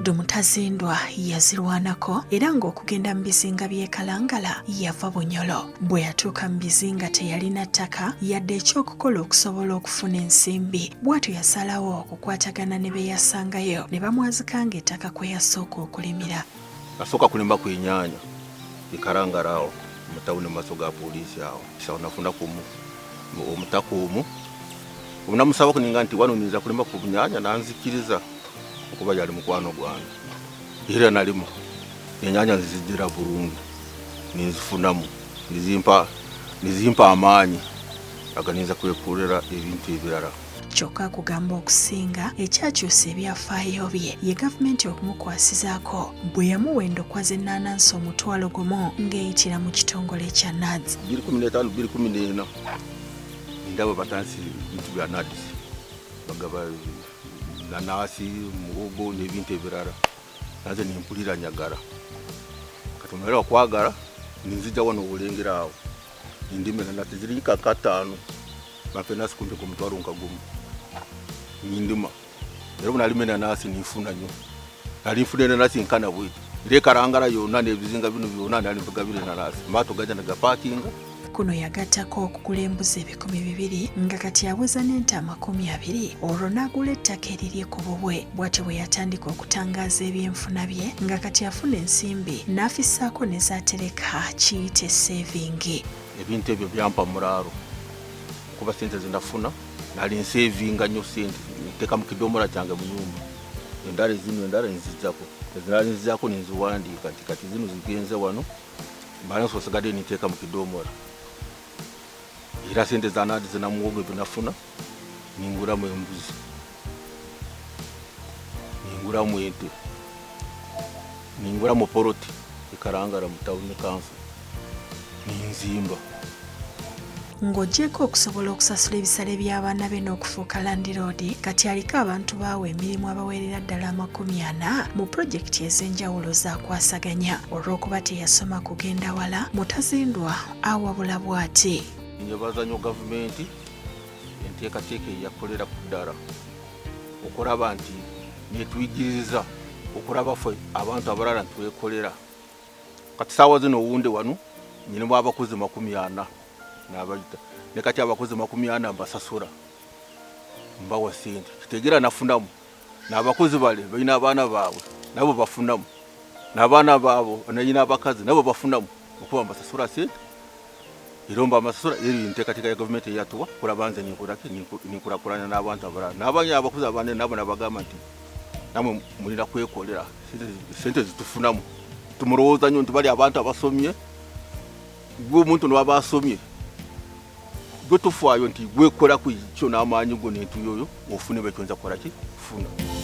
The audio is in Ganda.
Muddu Mutazindwa yazirwanako era ng'okugenda mu bizinga by'e Kalangala yava Bunyolo. Bwe yatuuka mu bizinga teyalina ttaka yadde ekyokukola okusobola okufuna ensimbi. Bw'atyo yasalawo okukwatagana ne be yasangayo ne bamwazikanga ettaka kwe yasooka okulimira. Nasooka kulima ku nnyaanya e Kalangala awo mu tawuni maaso ga poliisi awo. Kisawo nafuna omutaka omu namusaba kuninga nti wano nniza kulima ku nnyaanya nanzikiriza okuba yali mukwano gwange. Era nalima ennyanya nzizijjira bulungi ninzifunamu nizimpa amaanyi aganiza kwekolera ebintu ebirala. Kyokka kugamba okusinga ekyakyusa ebyafaayo bye ye gavumenti okumukwasizaako bwe yamuwa endokwa z'ennaanansi omutwalo gumu ng'eyitira mu kitongole kya NAADS. 2015-2014 ndaba batansi bintu bya NAADS bagaba nanasi muhogo n'ebintu ebirala naze nimpulira nyagala kati omulala okwagala ninzija wano obulengera awo ndime nanasi ziri kakataano bapena sikumpe ku mutwalo nkagumu nindima era bunalime nanasi nifuna nnyo nalifuna nanasi nkana bwiti ire Kalangala yonna n'ebizinga bino byonna nali mpagabire nanasi maato gajja nagapakinga. Kuno yagattako okugula embuzi 200 nga kati aweza n'entaama 20 olwo n'agula ettaka eriri ku bubwe. Bw'atyo bwe yatandika okutangaaza ebyenfuna bye nga kati afuna ensimbi n'afissaako ne z'atereka kiyite sevingi. Ebintu ebyo byampa mulaalo kuba sente zinafuna nali nsevinga nnyo sente nteeka mu kidomola kyange mu nyumba. Endala zino endala nzijjako ezirala nzijjako ninziwandiika nti kati zino zigenze wano balance osigadde niteeka mu kidomola. Era sente za NAADS namuwogo binafuna ninguramu embuzi ninguramu ente ninguramu poroti e Kalangala mu tawuni kanso ninzimba. Ng'oggyeko okusobola okusasula ebisale by'abaana be n'okufuuka landiroodi kati aliko abantu baawe emirimu abawerera ddala 40 mu pulojekiti ez'enjawulo z'akwasaganya. Olw'okuba teyasoma kugenda wala Mutazindwa awabula bw'ati. Nyebaza nnyo gavumenti enteekateeka eyakolera ku ddala okulaba nti netuyigiriza okulaba ffe abantu abalala ntwekolera. Kati saawa zino owunde wano nyinimu abakozi 40 n'abayita ne kati abakozi 40 mbasasula mbawa sente kitegeera nafunamu n'abakozi bale balina abaana baabwe nabo bafunamu n'abaana baabo nayina abakazi nabo bafunamu okuba mbasasula sente. Iromba amasasula eri nteekateeka ya gavumenti eyatuwa kulaba nze ninkulakulanya n'abantu abalala n'abanye abakozi abane nabo nabagamba nti namwe mulina kwekolera sente zitufunamu. Tumulowooza nnyo nti bali abantu abasomye gwe omuntu n'aba asomye gwe tufaayo nti gwekola ku kyo n'amaanyi go n'entuyoyo ofune bekyonza kukola ki funa.